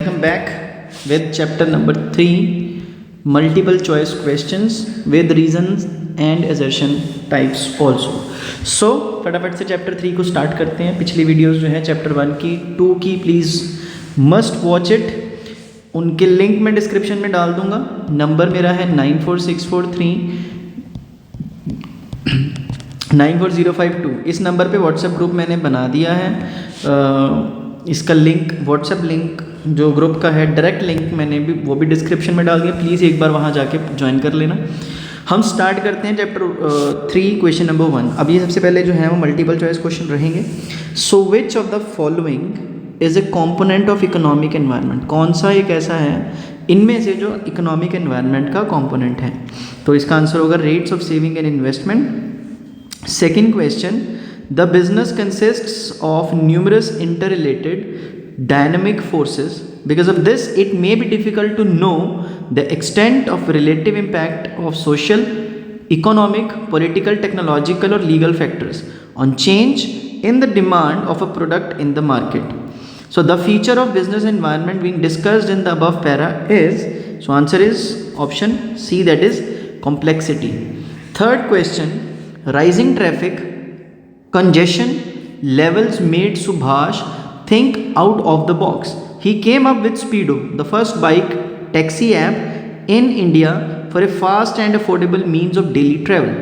Welcome back with chapter number 3, multiple choice questions with reasons and assertion types also. So फटाफट से chapter 3 को start करते हैं. पिछली वीडियोस जो है चैप्टर 1 की 2 की प्लीज़ मस्ट वॉच इट. उनके लिंक मैं डिस्क्रिप्शन में डाल दूंगा. नंबर मेरा है 9464394052. इस नंबर पे व्हाट्सएप ग्रुप मैंने बना दिया है. इसका लिंक व्हाट्सएप लिंक जो ग्रुप का है डायरेक्ट लिंक मैंने भी वो भी डिस्क्रिप्शन में डाल दिया. प्लीज़ एक बार वहाँ जाके ज्वाइन कर लेना. हम स्टार्ट करते हैं चैप्टर 3 क्वेश्चन नंबर 1. अब ये सबसे पहले जो है वो मल्टीपल चॉइस क्वेश्चन रहेंगे. So which of the following is a component of economic environment. कौन सा एक ऐसा है इनमें से जो इकोनॉमिक एनवायरनमेंट का कॉम्पोनेंट है. तो इसका आंसर होगा rates of saving and investment. Second question, the business consists of numerous interrelated dynamic forces. Because of this, it may be difficult to know the extent of relative impact of social, economic, political, technological or legal factors on change in the demand of a product in the market. So the feature of business environment being discussed in the above para is, so answer is option C, that is complexity. Third question, rising traffic congestion levels made Subhash think out of the box. He came up with Speedo, the first bike taxi app in India for a fast and affordable means of daily travel.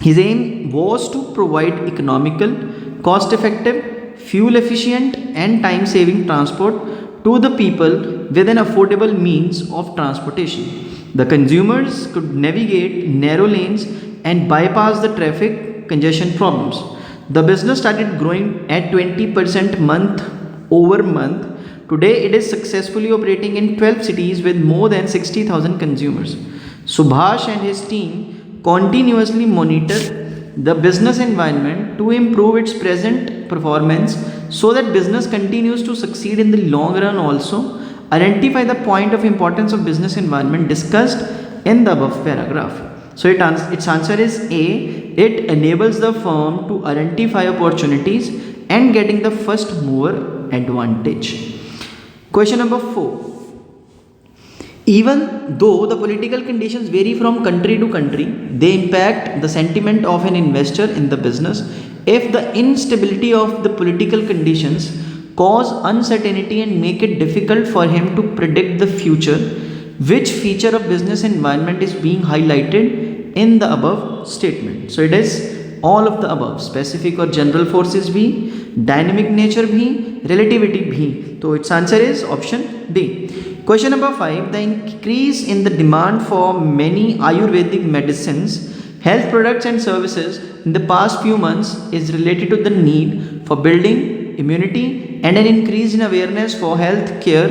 His aim was to provide economical, cost-effective, fuel-efficient and time-saving transport to the people with an affordable means of transportation. The consumers could navigate narrow lanes and bypass the traffic congestion problems. The business started growing at 20% month over month. Today it is successfully operating in 12 cities with more than 60,000 consumers. Subhash and his team continuously monitor the business environment to improve its present performance so that business continues to succeed in the long run. Also identify the point of importance of business environment discussed in the above paragraph. So its answer is A. It enables the firm to identify opportunities and getting the first mover advantage. Question number 4. Even though the political conditions vary from country to country, they impact the sentiment of an investor in the business. If the instability of the political conditions cause uncertainty and make it difficult for him to predict the future, which feature of business environment is being highlighted in the above statement? So it is all of the above. Specific or general forces भी, dynamic nature भी, relativity भी. तो its answer is option B. Question number 5. The increase in the demand for many Ayurvedic medicines, health products and services in the past few months is related to the need for building immunity and an increase in awareness for health care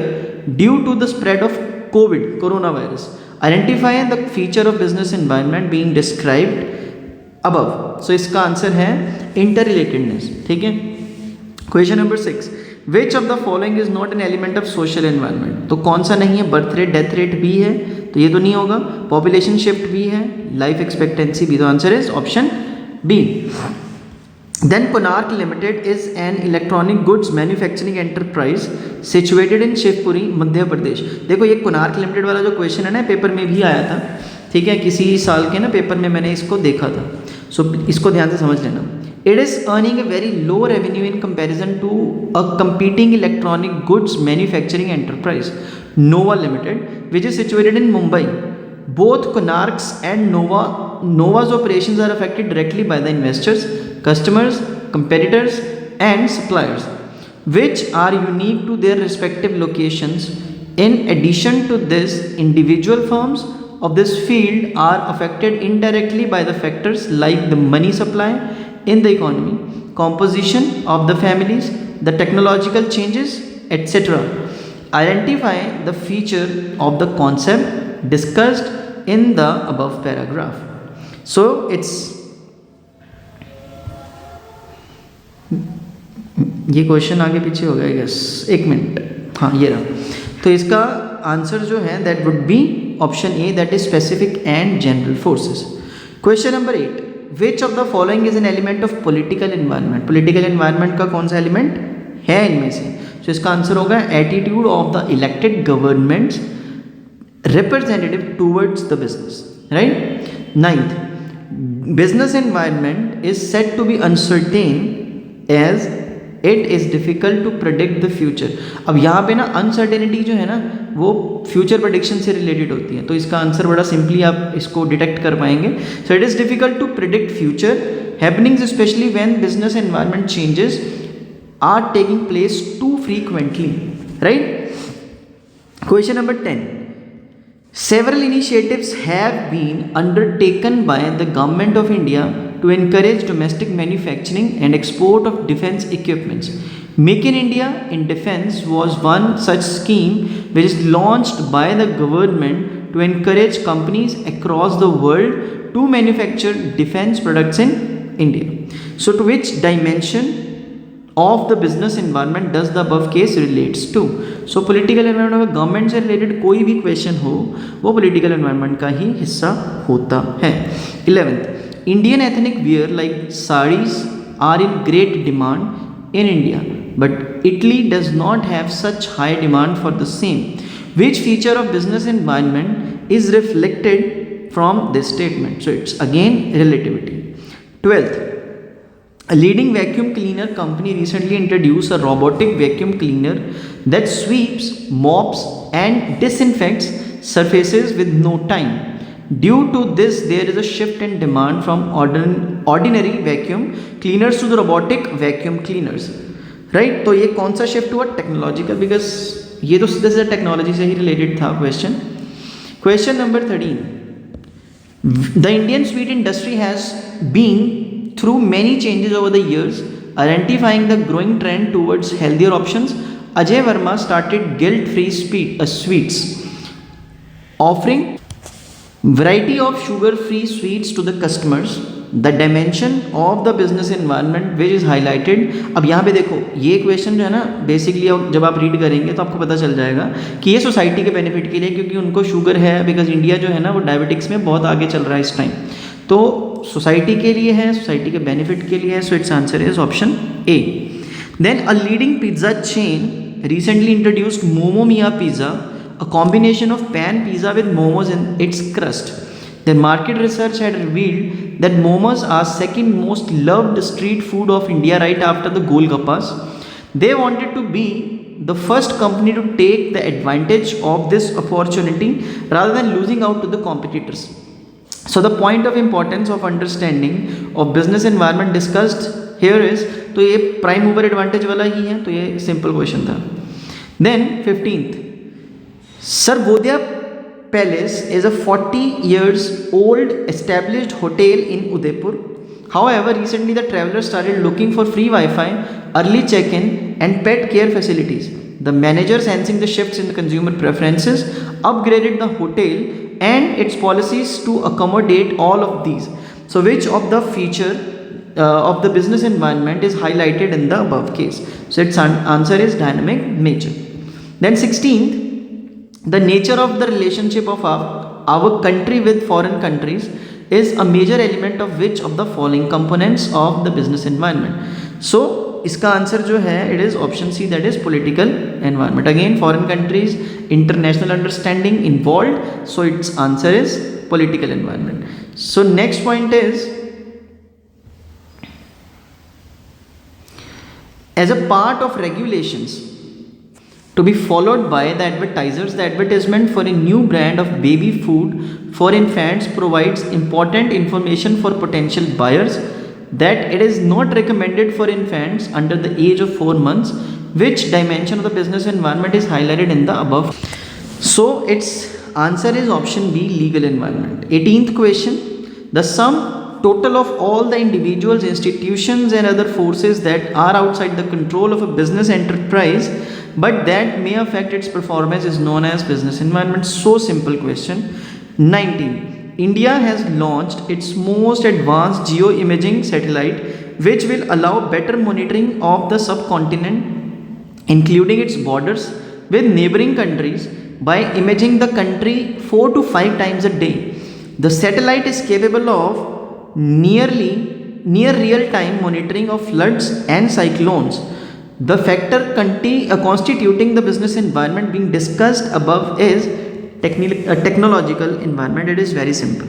due to the spread of COVID, coronavirus. Identify the feature of business environment being described above. So इसका answer है interrelatedness. ठीक है. Question number 6. Which of the following is not an element of social environment? तो कौन सा नहीं है? Birth rate, death rate भी है तो ये तो नहीं होगा. पॉपुलेशन शिफ्ट भी है, लाइफ एक्सपेक्टेंसी भी. तो answer is option B. Then Konark Limited is an electronic goods manufacturing enterprise situated in Shivpuri, Madhya Pradesh. देखो ये कोनार्क लिमिटेड वाला जो क्वेश्चन है ना पेपर में भी आया था. ठीक है, किसी साल के ना पेपर में मैंने इसको देखा था. सो इसको ध्यान से समझ लेना. It is earning a very low revenue in comparison to a competing electronic goods manufacturing enterprise, Nova Limited, which is situated in Mumbai. Both Konark's and Nova's operations are affected directly by the investors, customers, competitors and suppliers, which are unique to their respective locations. In addition to this, individual firms of this field are affected indirectly by the factors like the money supply in the economy, composition of the families, the technological changes, etc. Identify the feature of the concept discussed in the above paragraph. So it's ये question आगे पीछे हो गया guess. एक minute. हाँ ये रहा. तो इसका आंसर जो है that would be option A, that is specific and general forces. Question number 8. Which of the following is an element of political environment. Political environment का कौन सा एलिमेंट है इनमें से? सो इसका आंसर होगा attitude of the elected governments representative towards the business, right? Ninth, business environment is said to be uncertain as it is difficult to predict the future. अब यहाँ पे ना अनसर्टेनिटी जो है ना वो फ्यूचर प्रेडिक्शन से रिलेटेड होती है, तो इसका आंसर बड़ा सिंपली आप इसको डिटेक्ट कर पाएंगे. So it is difficult to predict future happenings especially when business environment changes are taking place to frequently, right? Question number 10. Several initiatives have been undertaken by the Government of India to encourage domestic manufacturing and export of defense equipments. Make in India in Defense was one such scheme which is launched by the government to encourage companies across the world to manufacture defense products in India. So to which dimension of the business environment does the above case relates to? So political environment अगर government से related कोई भी question हो वो political environment का ही हिस्सा होता है. 11th, Indian ethnic wear like sarees are in great demand in India, but Italy does not have such high demand for the same. Which feature of business environment is reflected from this statement? So it's again relativity. 12th, a leading vacuum cleaner company recently introduced a robotic vacuum cleaner that sweeps, mops, and disinfects surfaces with no time. Due to this, there is a shift in demand from ordinary vacuum cleaners to the robotic vacuum cleaners. Right? तो ये कौन सा shift हुआ? Technological, because ये तो सीधे सीधे technology से ही रिलेटेड था question. Question number 13. The Indian sweet industry has been through many changes over the years, identifying the growing trend towards healthier options. Ajay Verma started guilt-free sweets, offering variety of sugar-free sweets to the customers. The dimension of the business environment which is highlighted. अब यहाँ पे देखो ये question जो है ना basically जब आप रीड करेंगे तो आपको पता चल जाएगा कि ये सोसाइटी के बेनिफिट के लिए, क्योंकि उनको शुगर है, बिकॉज इंडिया जो है ना वो डायबिटिक्स में बहुत आगे चल रहा है इस टाइम, तो सोसाइटी के लिए है, सोसाइटी के बेनिफिट के लिए है. So it's answer is option A. Then a leading pizza chain recently introduced Momo Mia Pizza, a combination of pan pizza with momos in its crust. Their market research had revealed that momos are second most loved street food of India right after the Golgappas. They wanted to be the first company to take the advantage of this opportunity rather than losing out to the competitors. So the point of importance of understanding of business environment discussed here is, तो ये prime mover advantage वाला ही है, तो ये simple question था. Then 15th, Sarvodaya Palace is a 40 years old established hotel in Udaipur. However, recently the travelers started looking for free Wi-Fi, early check-in and pet care facilities. The manager, sensing the shifts in the consumer preferences, upgraded the hotel and its policies to accommodate all of these. So which of the feature of the business environment is highlighted in the above case? So its answer is dynamic nature. Then 16th, the nature of the relationship of our country with foreign countries is a major element of which of the following components of the business environment? So इसका answer जो है it is option C, that is political environment. Again foreign countries, international understanding involve, so it's answer is political environment. So next point is, as a part of regulations to be followed by the advertisers, the advertisement for a new brand of baby food for infants provides important information for potential buyers that it is not recommended for infants under the age of 4 months. Which dimension of the business environment is highlighted in the above? So its answer is option B, legal environment. 18th question, the sum total of all the individuals, institutions and other forces that are outside the control of a business enterprise but that may affect its performance is known as business environment. So simple question. 19. India has launched its most advanced geo-imaging satellite which will allow better monitoring of the subcontinent including its borders with neighboring countries by imaging the country 4 to 5 times a day. The satellite is capable of near real-time monitoring of floods and cyclones, The factor constituting the business environment being discussed above is technological environment. It is very simple.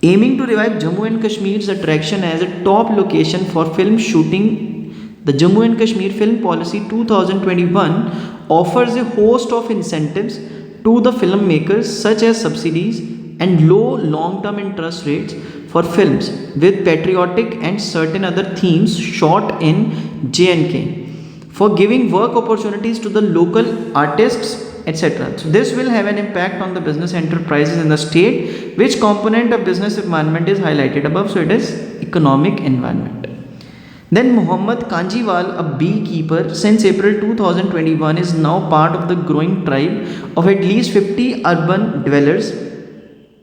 Aiming to revive Jammu and Kashmir's attraction as a top location for film shooting, the Jammu and Kashmir Film Policy 2021 offers a host of incentives to the filmmakers such as subsidies and low long-term interest rates for films with patriotic and certain other themes shot in J&K, for giving work opportunities to the local artists, etc. So this will have an impact on the business enterprises in the state. Which component of business environment is highlighted above? So it is economic environment. Then Muhammad Kanjiwal, a beekeeper since April 2021, is now part of the growing tribe of at least 50 urban dwellers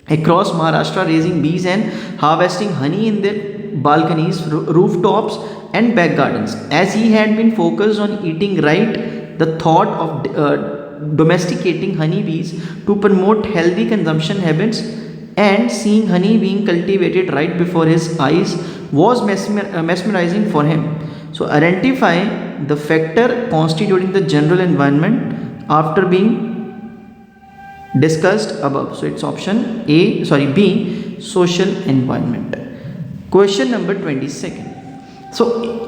across Maharashtra, raising bees and harvesting honey in their balconies, rooftops and back gardens. As he had been focused on eating right, the thought of domesticating honeybees to promote healthy consumption habits and seeing honey being cultivated right before his eyes was mesmerizing for him. So identify the factor constituting the general environment after being discussed above. So it's option B, social environment. Question number 22. सो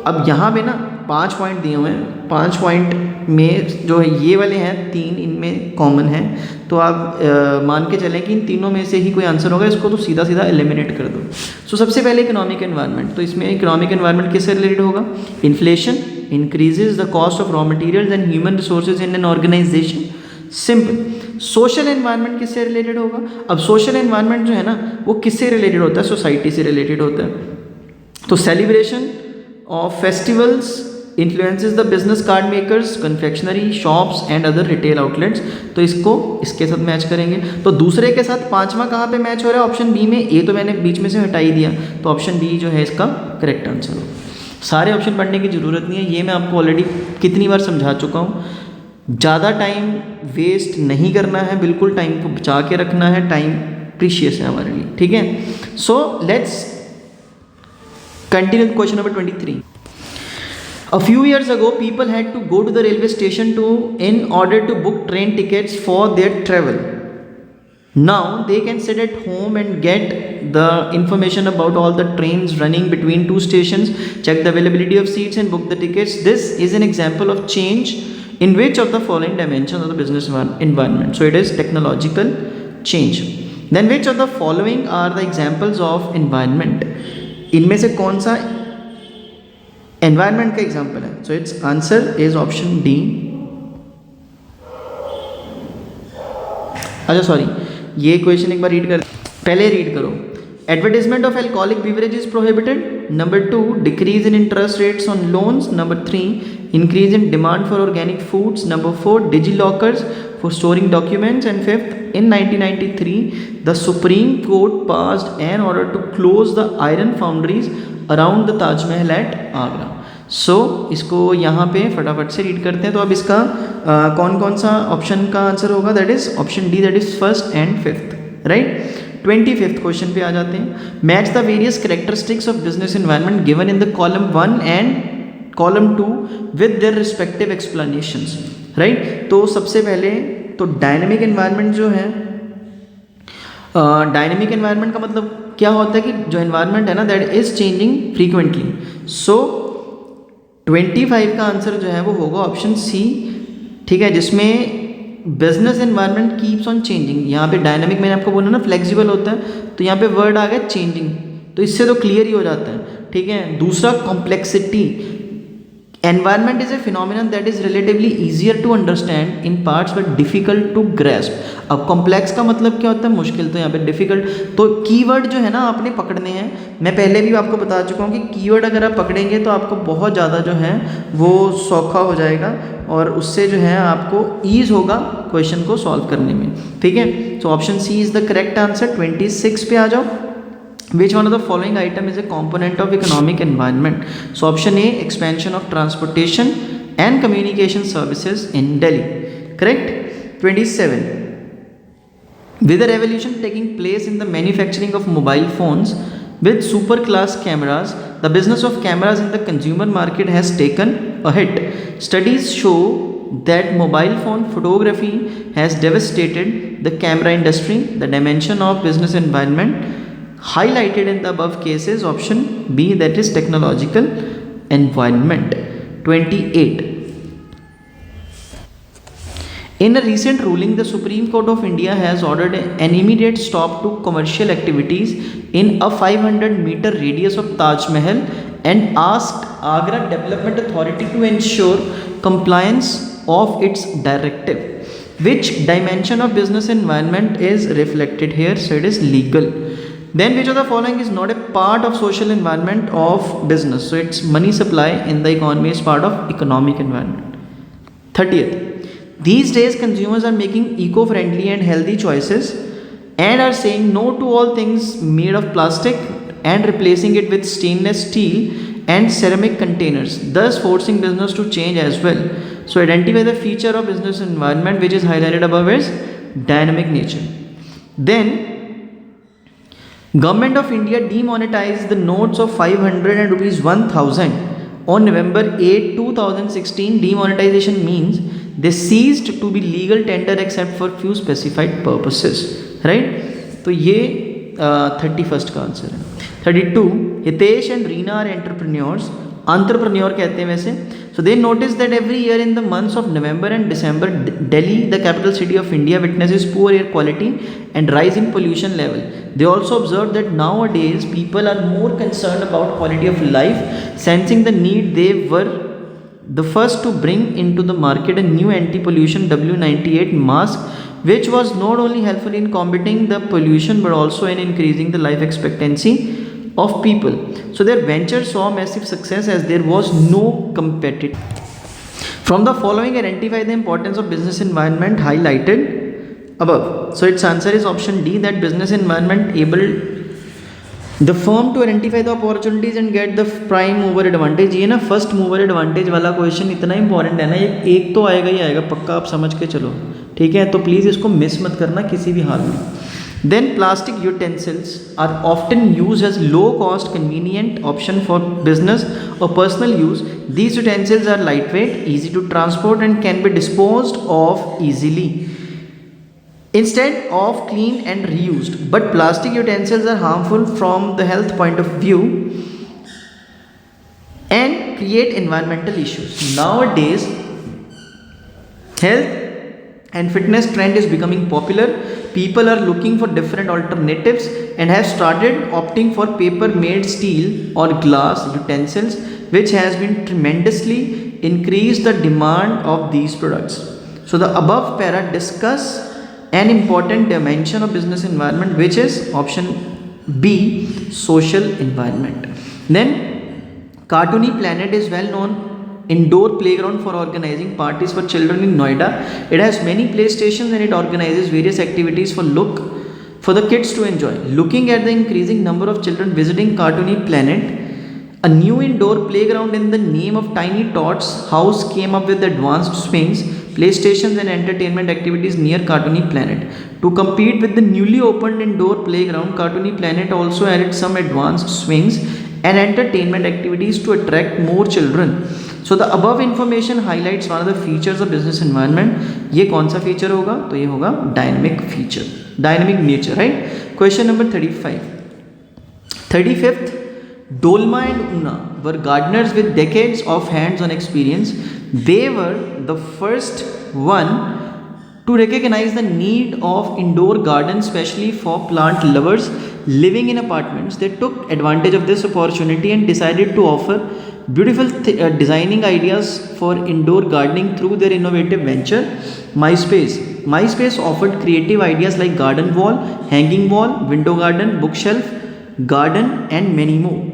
अब यहाँ पे ना 5 point दिए हुए हैं, 5 point में जो है ये वाले हैं 3 इनमें कॉमन हैं, तो आप मान के चलें कि इन तीनों में से ही कोई आंसर होगा, इसको तो सीधा सीधा एलिमिनेट कर दो. सो सबसे पहले इकोनॉमिक एनवायरनमेंट, तो इसमें इकोनॉमिक एनवायरनमेंट किससे रिलेटेड होगा? Inflation increases the cost of raw materials and human resources in an organisation. Simple. Social environment किससे रिलेटेड होगा? अब सोशल एनवायरनमेंट जो है ना वो किससे रिलेटेड होता है? सोसाइटी से रिलेटेड होता है. तो celebration of festivals influences the business card makers, confectionery shops and other retail outlets. तो इसको इसके साथ मैच करेंगे. तो दूसरे के साथ पांचवा कहाँ पे मैच हो रहा है? ऑप्शन बी में. ए तो मैंने बीच में से हटा ही दिया, तो ऑप्शन बी जो है इसका करेक्ट आंसर हो. सारे ऑप्शन पढ़ने की ज़रूरत नहीं है, ये मैं आपको ऑलरेडी कितनी बार समझा चुका हूँ. ज़्यादा टाइम वेस्ट नहीं करना है, बिल्कुल टाइम को बचा के रखना है, टाइम प्रीशियस है हमारे लिए. ठीक है. So let's continue with question number 23. A few years ago, people had to go to the railway station in order to book train tickets for their travel. Now they can sit at home and get the information about all the trains running between two stations, check the availability of seats and book the tickets. This is an example of change in which of the following dimensions of the business environment? So it is technological change. Then which of the following are the examples of environment? इनमें से कौन सा environment का example है? So it's answer is option D. अच्छा sorry, ये question एक बार read कर, पहले रीड करो. Advertisement of alcoholic beverage is prohibited. Number 2, decrease in interest rates on loans. Number 3, increase in demand for organic foods. Number 4, digilockers for storing documents. And 5th, in 1993 the Supreme Court passed an order to close the iron foundries around the Taj Mahal at Agra. So इसको यहाँ पे फटाफट से read करते हैं. तो अब इसका कौन कौन सा ऑप्शन का आंसर होगा? That is option D, that is first and fifth. Right. 25th question पे आ जाते हैं. Match the various characteristics of business environment given in the column 1 and column 2 with their respective explanations. Right. तो सबसे पहले तो dynamic environment जो है, डायनेमिक एनवायरनमेंट का मतलब क्या होता है कि जो एनवायरनमेंट है ना दैट इज चेंजिंग फ्रीक्वेंटली. सो 25 का आंसर जो है वो होगा ऑप्शन सी. ठीक है, जिसमें business environment keeps on changing. यहाँ पे डायनेमिक मैंने आपको बोला ना फ्लेक्सिबल होता है, तो यहाँ पे वर्ड आ गया चेंजिंग, तो इससे तो क्लियर ही हो जाता है. ठीक है. दूसरा complexity. Environment is a phenomenon that is relatively easier to understand in parts but difficult to grasp. अब complex का मतलब क्या होता है? मुश्किल. तो यहाँ पे difficult. तो कीवर्ड जो है ना आपने पकड़ने हैं. मैं पहले भी आपको बता चुका हूँ कि कीवर्ड अगर आप पकड़ेंगे तो आपको बहुत ज़्यादा जो है वो सौखा हो जाएगा और उससे जो है आपको ईज होगा क्वेश्चन को सॉल्व करने में. ठीक है. तो option C is the correct answer. 26 पे आ जाओ. Which one of the following item is a component of economic environment? So option A, expansion of transportation and communication services in Delhi. Correct. 27. With the revolution taking place in the manufacturing of mobile phones with super class cameras, the business of cameras in the consumer market has taken a hit. Studies show that mobile phone photography has devastated the camera industry. The dimension of business environment highlighted in the above cases, option B, that is technological environment. 28. In a recent ruling, the Supreme Court of India has ordered an immediate stop to commercial activities in a 500-meter radius of Taj Mahal and asked Agra Development Authority to ensure compliance of its directive. Which dimension of business environment is reflected here? So it is legal. Then which of the following is not a part of social environment of business? So it's money supply in the economy is part of economic environment. 30th. These days consumers are making eco-friendly and healthy choices and are saying no to all things made of plastic and replacing it with stainless steel and ceramic containers, thus forcing business to change as well. So identify the feature of business environment which is highlighted above is dynamic nature. Then Government of India demonetized the notes of 500 and rupees 1000 on November 8, 2016. Demonetization means they ceased to be legal tender except for few specified purposes, right? तो ये 31st का answer है. 32. Hitesh and Reena are entrepreneurs. entrepreneur कहते हैं वैसे. So they noticed that every year in the months of November and December, Delhi, the capital city of India, witnesses poor air quality and rise in pollution level. They also observed that nowadays people are more concerned about quality of life. Sensing the need, they were the first to bring into the market a new anti-pollution W98 mask, which was not only helpful in combating the pollution but also in increasing the life expectancy of people. So their venture saw massive success as there was no competitor. From the following, identify the importance of business environment highlighted above. So its answer is option D, that business environment able the firm to identify the opportunities and get the prime mover advantage. ये ना first mover advantage वाला question इतना important है ना, ये एक तो आएगा ही आएगा पक्का, आप समझ के चलो, ठीक है? तो प्लीज़ इसको मिस मत करना किसी भी हाल में. Then plastic utensils are often used as low cost convenient option for business or personal use. These utensils are lightweight, easy to transport and can be disposed of easily instead of clean and reused. But plastic utensils are harmful from the health point of view and create environmental issues. Nowadays health and fitness trend is becoming popular. People are looking for different alternatives and have started opting for paper made steel or glass utensils, which has been tremendously increased the demand of these products. So the above para discuss an important dimension of business environment, which is option B, social environment. Then Cartoony Planet is well known indoor playground for organizing parties for children in Noida. It has many playstations and it organizes various activities for the kids to enjoy. Looking at the increasing number of children visiting Cartoony Planet, a new indoor playground in the name of Tiny Tots House came up with advanced swings, playstations and entertainment activities near Cartoony Planet. To compete with the newly opened indoor playground, Cartoony Planet also added some advanced swings and entertainment activities to attract more children. So the above information highlights one of the features of business environment. ये कौन सा feature होगा? तो ये होगा dynamic feature, dynamic nature, right? Question number 35. 35th, Dolma and Una were gardeners with decades of hands-on experience. They were the first one to recognize the need of indoor gardens, especially for plant lovers living in apartments. They took advantage of this opportunity and decided to offer beautiful designing ideas for indoor gardening through their innovative venture MySpace. MySpace offered creative ideas like garden wall, hanging wall, window garden, bookshelf garden and many more.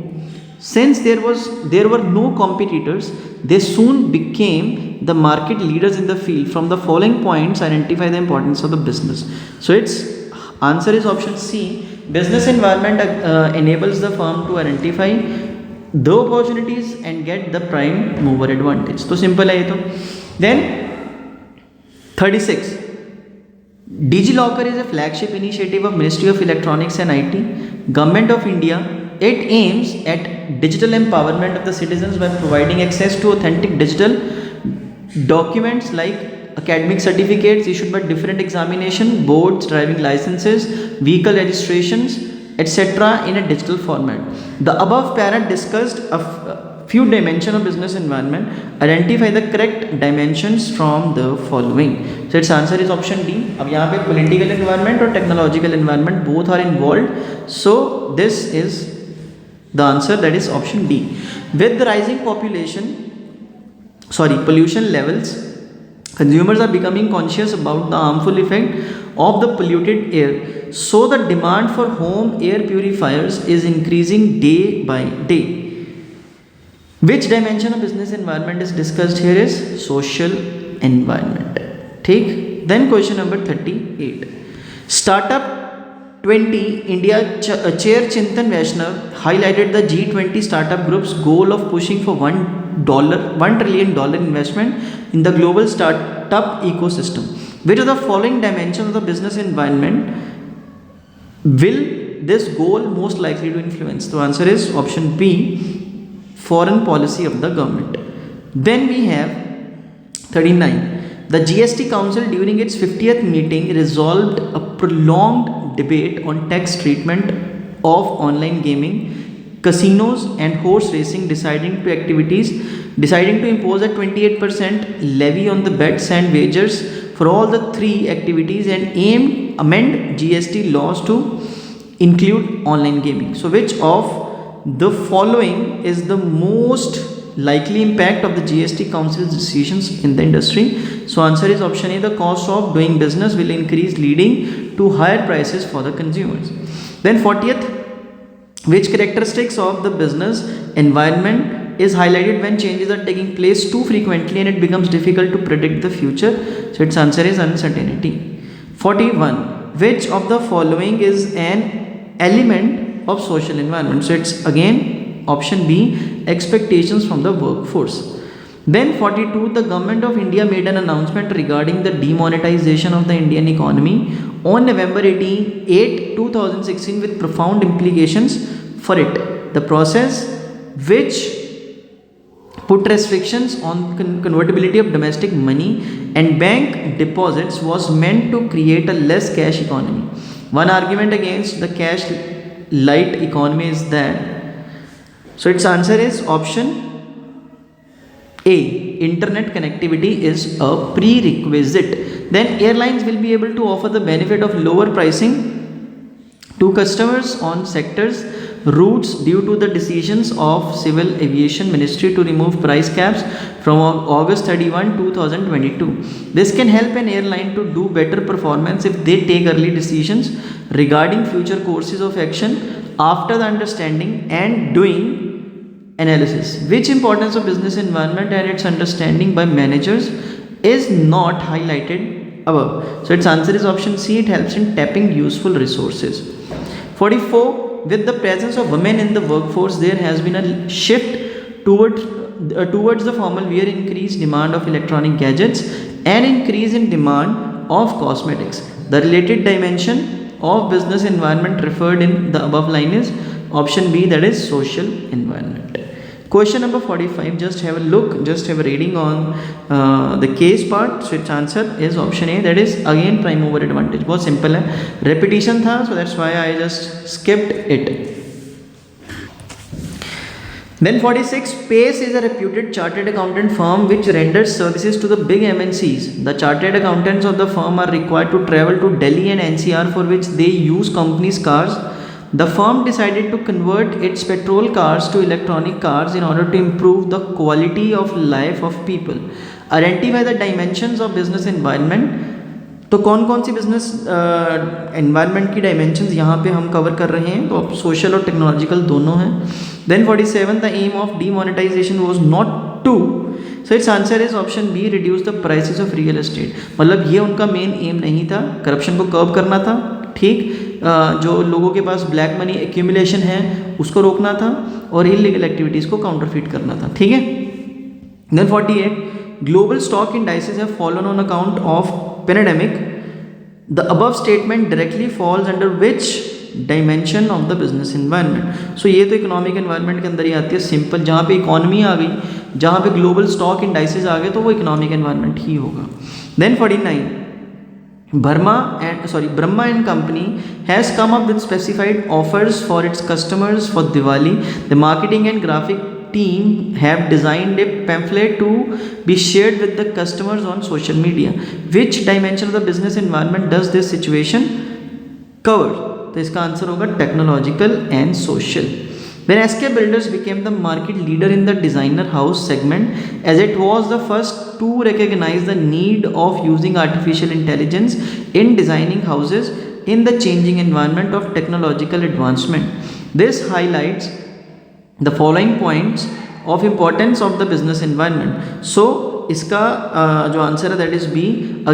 Since there were no competitors, they soon became the market leaders in the field. From the following points, identify the importance of the business. So its answer is option C. Business environment enables the firm to identify the opportunities and get the prime mover advantage. तो simple है ये तो. Then 36. DigiLocker is a flagship initiative of Ministry of Electronics and IT, Government of India. it aims at digital empowerment of the citizens by providing access to authentic digital documents like academic certificates issued by different examination boards, driving licenses, vehicle registrations, etc. in a digital format. The above para discussed few dimensions of business environment. Identify the correct dimensions from the following. So its answer is option D. अब यहाँ पे political environment और technological environment both are involved. So this is the answer, that is option D. With the rising pollution levels, consumers are becoming conscious about the harmful effect of the polluted air. So the demand for home air purifiers is increasing day by day. Which dimension of business environment is discussed here is social environment. ठीक. Then question number 38. Startup 20 India Chair Chintan Vaishnav highlighted the G20 startup group's goal of pushing for $1 trillion investment in the global startup ecosystem. Which of the following dimensions of the business environment will this goal most likely to influence? The answer is option B, foreign policy of the government. Then we have 39. The GST Council during its 50th meeting resolved a prolonged debate on tax treatment of online gaming, casinos and horse racing, deciding to impose a 28% levy on the bets and wagers for all the three activities and amend GST laws to include online gaming. So which of the following is the most likely impact of the GST Council's decisions in the industry? So answer is option A. The cost of doing business will increase, leading to higher prices for the consumers. Then 40th, which characteristics of the business environment is highlighted when changes are taking place too frequently and it becomes difficult to predict the future? So its answer is uncertainty. 41. Which of the following is an element of social environment? So it's again option B, expectations from the workforce. Then 42, the government of India made an announcement regarding the demonetization of the Indian economy on November 8, 2016 with profound implications for it. The process which put restrictions on convertibility of domestic money and bank deposits was meant to create a less cash economy. One argument against the cash light economy is that, so its answer is option A, internet connectivity is a prerequisite. Then airlines will be able to offer the benefit of lower pricing to customers on sectors routes due to the decisions of Civil Aviation Ministry to remove price caps from August 31, 2022. This can help an airline to do better performance if they take early decisions regarding future courses of action after the understanding and doing analysis. Which importance of business environment and its understanding by managers is not highlighted above? So its answer is option C. It helps in tapping useful resources. 44. With the presence of women in the workforce, there has been a shift towards the formal wear, increased demand of electronic gadgets and increase in demand of cosmetics. The related dimension of business environment referred in the above line is option B, that is social environment. Question number 45, just have a look, just have a reading on the case part. So its answer is option A, that is again prime mover advantage. बहुत simple है, repetition था, so that's why I just skipped it. Then 46, Pace is a reputed chartered accountant firm which renders services to the big MNCs. The chartered accountants of the firm are required to travel to Delhi and NCR, for which they use companies' cars. The firm decided to convert its petrol cars to electronic cars in order to improve the quality of life of people. Identify the dimensions of business environment. तो कौन कौन सी business environment की dimensions यहाँ पे हम cover कर रहे हैं, तो अब सोशल और टेक्नोलॉजिकल दोनों हैं. Then 47, the aim of demonetisation was not to, so it's answer is option B, reduce the prices of real estate. मतलब ये उनका मेन एम नहीं था, करप्शन को कर्ब करना था, ठीक, जो लोगों के पास ब्लैक मनी एक्यूमुलेशन है उसको रोकना था और इलीगल एक्टिविटीज़ को काउंटरफीट करना था, ठीक है. Then 48, global stock indices have fallen on account of pandemic. The above statement directly falls under which dimension of the business environment. So ये तो इकोनॉमिक एनवायरनमेंट के अंदर ही आती है सिंपल, जहाँ पे इकोनॉमी आ गई, जहाँ पे ग्लोबल स्टॉक इंडाइसेस आ गए तो वो इकोनॉमिक एनवायरनमेंट ही होगा। Then 49, Brahma and company has come up with specified offers for its customers for Diwali. The marketing and graphic team have designed a pamphlet to be shared with the customers on social media. Which dimension of the business environment does this situation cover? तो इसका answer होगा technological and social. When SK Builders became the market leader in the designer house segment, as it was the first to recognize the need of using artificial intelligence in designing houses in the changing environment of technological advancement. This highlights the following points of importance of the business environment. So इसका जो answer है that is B,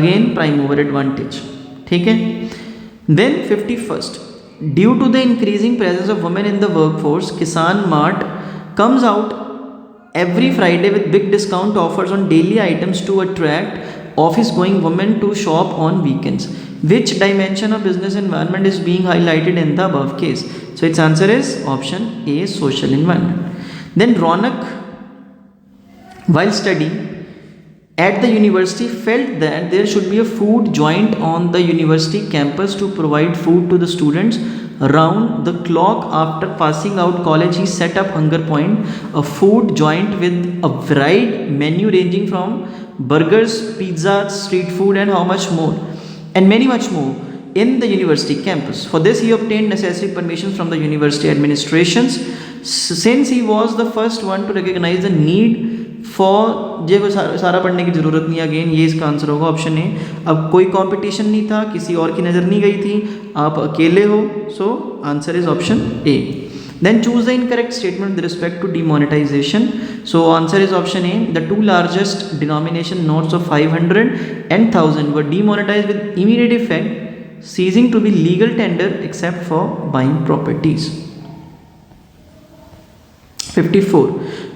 again prime mover advantage, ठीक है। Then 51st, due to the increasing presence of women in the workforce, Kisan Mart comes out every Friday with big discount offers on daily items to attract office-going women to shop on weekends. Which dimension of business environment is being highlighted in the above case? So its answer is option A, social environment. Then Ronak, while studying at the university, felt that there should be a food joint on the university campus to provide food to the students around the clock. After passing out college, he set up Hunger Point, a food joint with a varied menu ranging from burgers, pizzas, street food, and how much more, and many much more in the university campus. For this, he obtained necessary permissions from the university administrations. Since he was the first one to recognize the need for, ये सारा पढ़ने की ज़रूरत नहीं, again ये इसका answer होगा option A. अब कोई कंपटीशन नहीं था, किसी और की नज़र नहीं गई थी, आप अकेले हो, so answer is option A. Then choose the incorrect statement with respect to demonetisation. So answer is option A, the two largest denomination notes of 500 and 1000 were demonetized with immediate effect, ceasing to be legal tender except for buying properties. 54,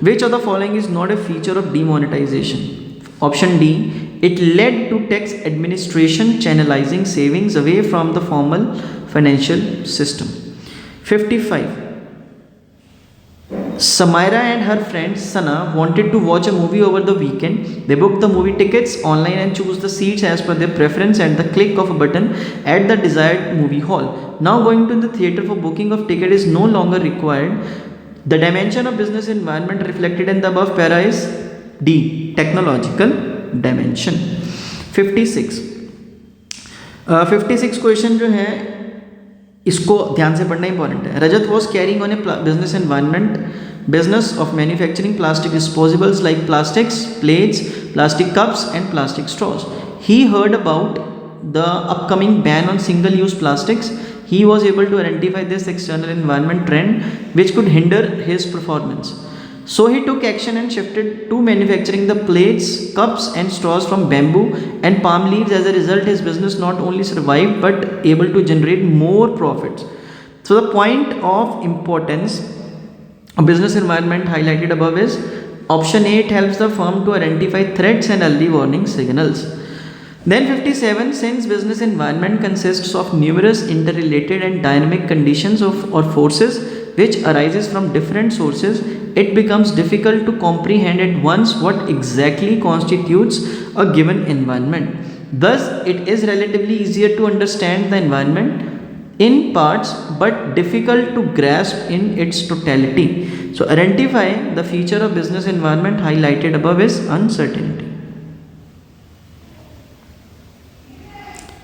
which of the following is not a feature of demonetization? Option D, it led to tax administration channelizing savings away from the formal financial system. 55, Samira and her friend Sana wanted to watch a movie over the weekend. They booked the movie tickets online and choose the seats as per their preference at the click of a button at the desired movie hall. Now going to the theatre for booking of ticket is no longer required. The dimension of business environment reflected in the above para is D, technological dimension. 56, 56 question जो है इसको ध्यान से पढ़ना important है। Rajat was carrying on a business environment business of manufacturing plastic disposables like plastics, plates, plastic cups and plastic straws. He heard about the upcoming ban on single-use plastics. He was able to identify this external environment trend which could hinder his performance. So he took action and shifted to manufacturing the plates, cups and straws from bamboo and palm leaves. As a result, his business not only survived but able to generate more profits. So the point of importance of business environment highlighted above is option A. It helps the firm to identify threats and early warning signals. Then 57, since business environment consists of numerous interrelated and dynamic conditions or forces which arises from different sources, it becomes difficult to comprehend at once what exactly constitutes a given environment. Thus, it is relatively easier to understand the environment in parts but difficult to grasp in its totality. So, identify the feature of business environment highlighted above is uncertainty.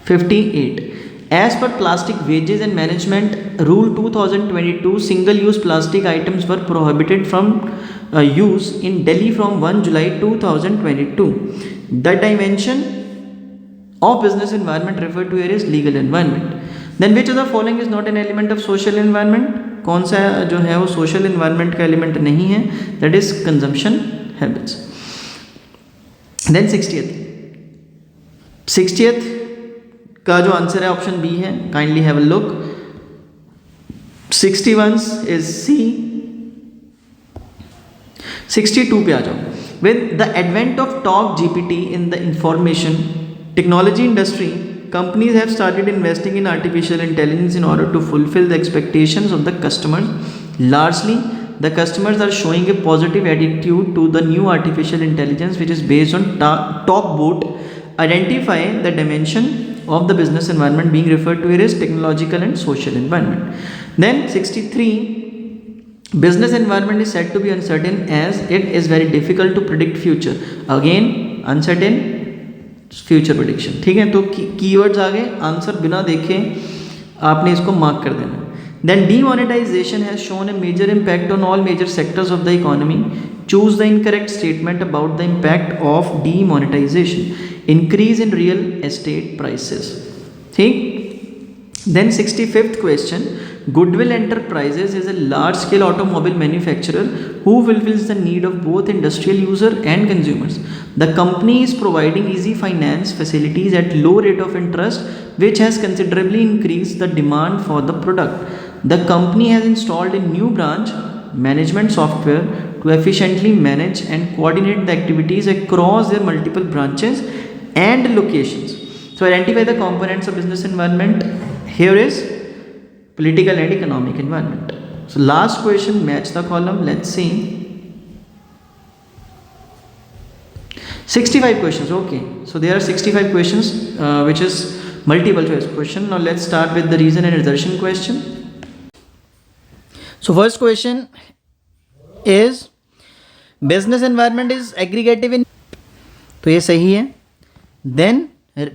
58. As per Plastic Wages and Management Rule 2022, single-use plastic items were prohibited from use in Delhi from 1 July 2022. The dimension of business environment referred to here is legal environment. Then which of the following is not an element of social environment? कौन सा जो है वो social environment का element नहीं है? That is consumption habits. Then 60th. 60th का जो आंसर है ऑप्शन बी है. Kindly have a look. 61 is C. 62 पे आ जाओ. With the advent of ChatGPT in the information technology industry, companies have started investing in artificial intelligence in order to fulfill the expectations of the customers. Largely, the customers are showing a positive attitude to the new artificial intelligence, which is based on top-boot. Identify the dimension of the business environment being referred to here as technological and social environment. Then 63, business environment is said to be uncertain as it is very difficult to predict future. Again, uncertain future prediction. ठीक है, तो keywords आ गए, answer बिना देखे आपने इसको mark कर देना. Then demonetisation has shown a major impact on all major sectors of the economy. Choose the incorrect statement about the impact of demonetisation. Increase in real estate prices. ठीक. Then 65th question, Goodwill Enterprises is a large-scale automobile manufacturer who fulfills the need of both industrial user and consumers. The company is providing easy finance facilities at low rate of interest, which has considerably increased the demand for the product. The company has installed a new branch management software to efficiently manage and coordinate the activities across their multiple branches and locations. So identify the components of business environment. Here is political and economic environment. So last question, match the column. Let's see. 65 questions. Okay, so there are 65 questions, which is multiple choice question. Now let's start with the reason and assertion question. So first question is business environment is aggregative in. तो ये सही है. Then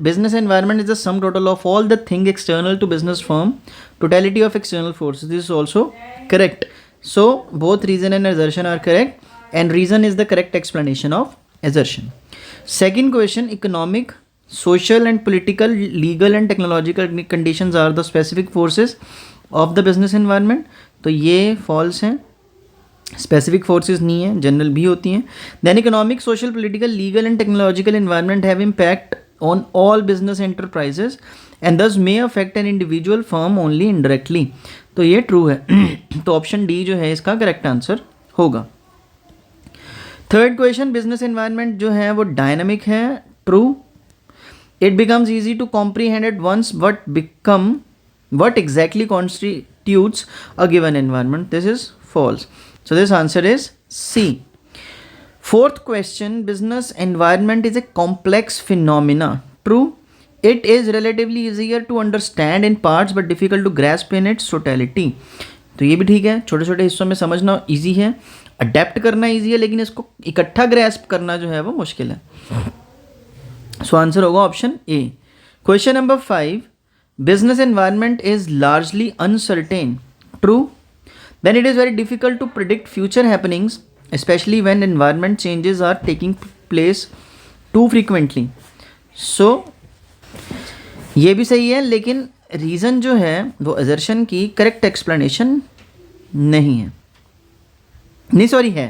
business environment is the sum total of all the things external to business firm, totality of external forces. This is also correct. So both reason and assertion are correct, and reason is the correct explanation of assertion. Second question, economic, social and political, legal and technological conditions are the specific forces of the business environment. तो ये false है. Specific forces नहीं है, general भी होती हैं. Then economic, social, political, legal and technological environment have impact on all business enterprises and thus may affect an individual firm only indirectly. तो ये ट्रू है. तो ऑप्शन डी जो है इसका करेक्ट आंसर होगा. थर्ड क्वेश्चन, बिजनेस एनवायरनमेंट जो है वो डायनामिक है. True. It becomes easy to comprehend at once what exactly constitutes a given environment. This is false. So this answer is C. Fourth question, business environment is a complex phenomena. True. It is relatively easier to understand in parts but difficult to grasp in its totality. तो ये भी ठीक है, छोटे छोटे हिस्सों में समझना इजी है, अडेप्ट करना इजी है, लेकिन इसको इकट्ठा ग्रैस्प करना जो है वो मुश्किल है. सो आंसर होगा option A. Question number 5, business environment is largely uncertain. True. Then it is very difficult to predict future happenings, especially when environment changes are taking place too frequently. So ये भी सही है, लेकिन reason जो है वो assertion की correct explanation नहीं है. नहीं सॉरी है,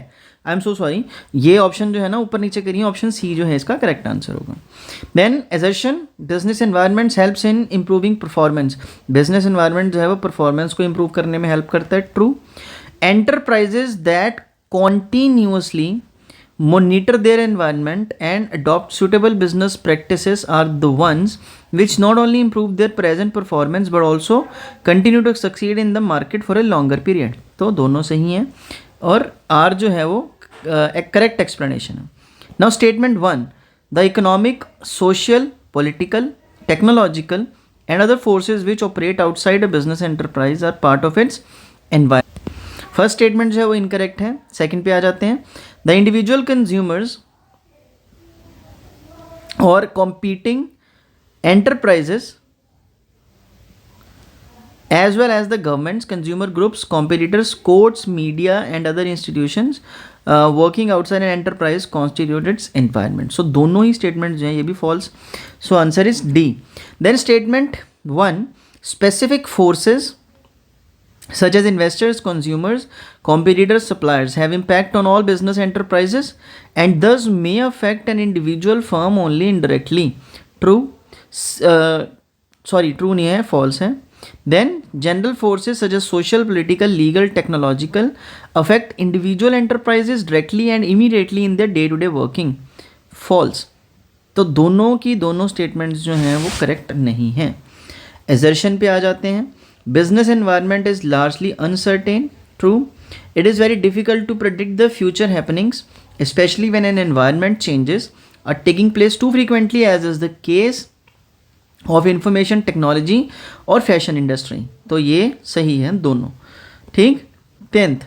आई एम सो सॉरी. ये ऑप्शन जो है ना ऊपर नीचे करिए, ऑप्शन सी जो है इसका करेक्ट आंसर होगा. Then assertion, business environment helps in improving performance. Business environment जो है वो परफॉर्मेंस को इम्प्रूव करने में हेल्प करता है. True. Enterprises that continuously monitor their environment and adopt suitable business practices are the ones which not only improve their present performance but also continue to succeed in the market for a longer period. तो दोनों सही हैं और R जो है वो एक correct explanation है. Now statement 1, the economic, social, political, technological and other forces which operate outside a business enterprise are part of its environment. First statement जो है वो इनकरेक्ट है. सेकंड पे आ जाते हैं. द इंडिविजुअल कंज्यूमर्स और competing enterprises as well as the governments, consumer groups, competitors, courts, media and other institutions working outside an enterprise constitute its environment. So दोनों ही statements जो हैं ये भी false. So answer is D. Then statement 1, specific forces such as investors, consumers, competitors, suppliers have impact on all business enterprises and thus may affect an individual firm only indirectly. True. True नहीं है, false है. Then general forces such as social, political, legal, technological affect individual enterprises directly and immediately in their day-to-day working. False. तो दोनों की दोनों statements जो हैं वो करेक्ट नहीं हैं। एजर्शन पे आ जाते हैं। Business environment is largely uncertain, true. It is very difficult to predict the future happenings especially when an environment changes are taking place too frequently as is the case of information technology और fashion industry. तो ये सही है दोनों, ठीक। 10th,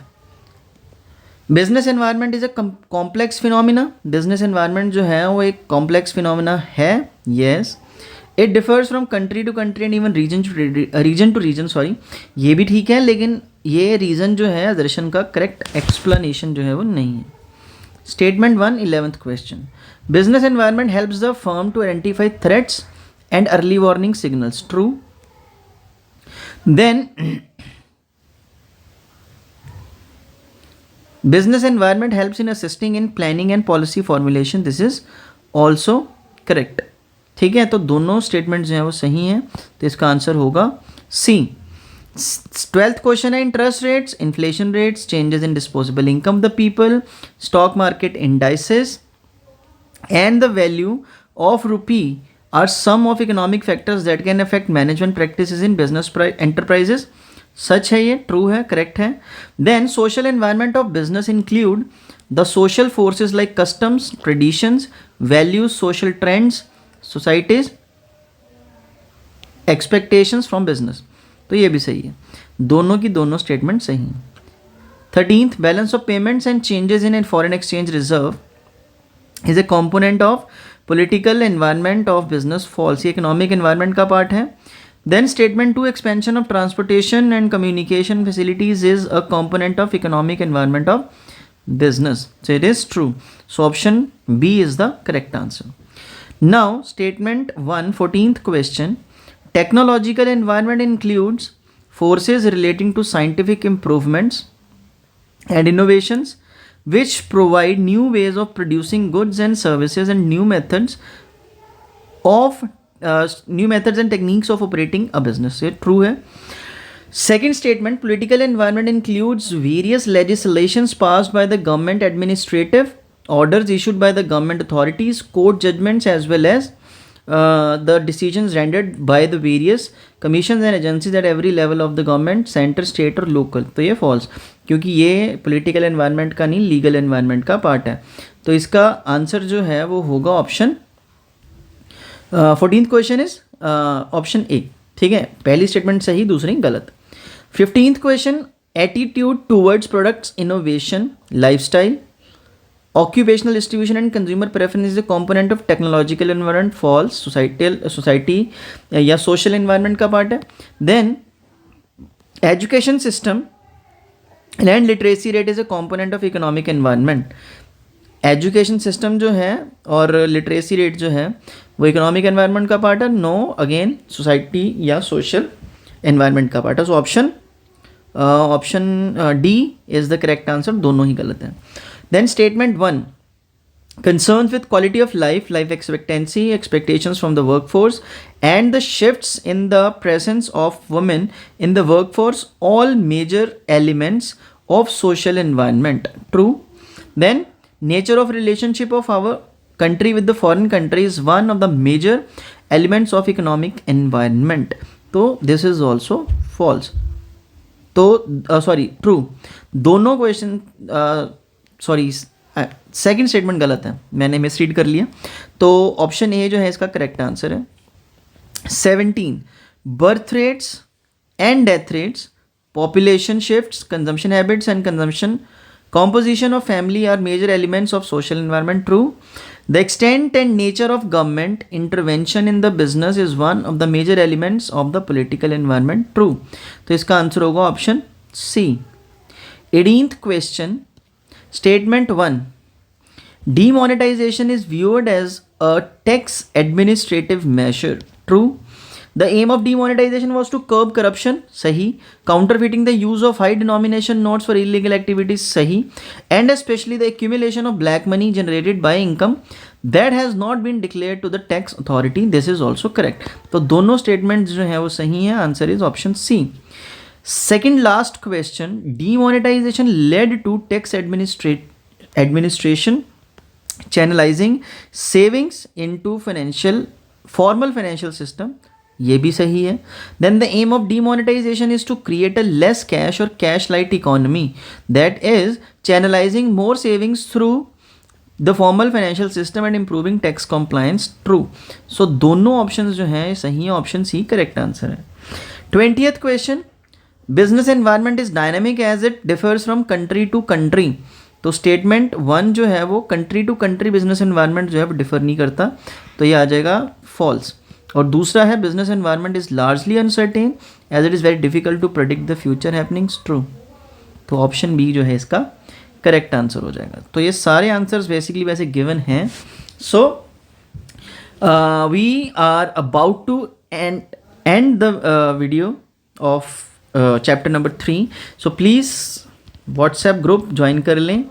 business environment is a complex phenomena. Business environment जो है वो एक कॉम्प्लेक्स फिनोमिना है, yes. It differs from country to country and even region to region, sorry, ये भी ठीक है, लेकिन ये रीज़न जो है दर्शन का करेक्ट एक्सप्लेनेशन जो है वो नहीं है। Statement 1, 11th question. Business environment helps the firm to identify threats and early warning signals. True. Then, business environment helps in assisting in planning and policy formulation. This is also correct. ठीक है, तो दोनों statement जो हैं वो सही हैं, तो इसका आंसर होगा सी। 12th question है interest rates, inflation rates, changes in disposable income of the people, stock market indices and the value of rupee are some of economic factors that can affect management practices in business enterprises. सच है, ये true है, correct है। Then social environment of business include the social forces like customs, traditions, values, social trends, societies, expectations from business. तो ये भी सही है, दोनों की दोनों स्टेटमेंट सही हैं। 13th, balance of payments and changes in foreign exchange reserve is a component of political environment of business, false, ये इकोनॉमिक एनवायरनमेंट का पार्ट है। Then statement 2, expansion of transportation and communication facilities is a component of economic environment of business, so it is true. So option B is the correct answer. Now statement 1, 14th question. Technological environment includes forces relating to scientific improvements and innovations which provide new ways of producing goods and services and new methods and techniques of operating a business. ये true है। Second statement, political environment includes various legislations passed by the government, administrative orders issued by the government authorities, court judgments as well as the decisions rendered by the various commissions and agencies at every level of the government, center, state और local. तो ये false, क्योंकि ये political environment का नहीं, legal environment का part है। तो इसका आंसर जो है वो होगा option 14th question is option A, ठीक है। पहली स्टेटमेंट सही, दूसरी गलत। 15th question, attitude towards products, innovation, lifestyle, occupational distribution and consumer preference is a component of technological environment, false, society या social environment का part है। Then education system and literacy rate is a component of economic environment. Education system जो है और literacy rate जो है वो economic environment का पार्ट है। नो, अगेन सोसाइटी या सोशल एनवायरनमेंट का पार्ट है। So option D is the correct answer, दोनों ही गलत हैं। Then statement 1, concerns with quality of life, life expectancy, expectations from the workforce and the shifts in the presence of women in the workforce, all major elements of social environment. True. Then nature of relationship of our country with the foreign country is one of the major elements of economic environment. So this is also false. तो true. दोनों question second statement गलत है, मैंने miss read कर लिया। तो option A जो है इसका करेक्ट आंसर है। 17, birth rates and death rates, population shifts, consumption habits and consumption composition of family are major elements of social environment. True. The extent and nature of government intervention in the business is one of the major elements of the political environment. True. तो इसका answer होगा option C. 18th question, statement 1, demonetization is viewed as a tax administrative measure. True. The aim of demonetization was to curb corruption. सही. Counterfeiting the use of high denomination notes for illegal activities. सही. And especially the accumulation of black money generated by income that has not been declared to the tax authority. This is also correct. तो दोनों statements जो हैं वो सही हैं. Answer is option C. Second last question, demonetization led to tax administration channelising savings into financial formal financial system, ये भी सही है. Then the aim of demonetisation is to create a less cash or cash light economy, that is channelising more savings through the formal financial system and improving tax compliance. True. So दोनों option जो हैं सही है, option C correct answer है. 20th question, business environment is dynamic as it differs from country to country. तो statement 1 जो है वो country to country business environment जो है वो डिफर नहीं करता, तो ये आ जाएगा फॉल्स. और दूसरा है business environment is largely uncertain as it is very difficult to predict the future happenings. True. तो ऑप्शन बी जो है इसका करेक्ट आंसर हो जाएगा. तो ये सारे आंसर्स बेसिकली वैसे गिवन हैं. So we are about to end the video of chapter number 3. So please WhatsApp group join कर लें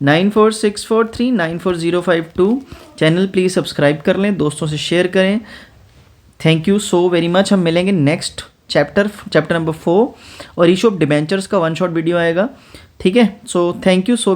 9464394052. चैनल प्लीज़ सब्सक्राइब कर लें, दोस्तों से शेयर करें. Thank you so very much. हम मिलेंगे नेक्स्ट चैप्टर नंबर 4 और इशू ऑफ डिबेंचर्स का 1 शॉट वीडियो आएगा. ठीक है. So thank you so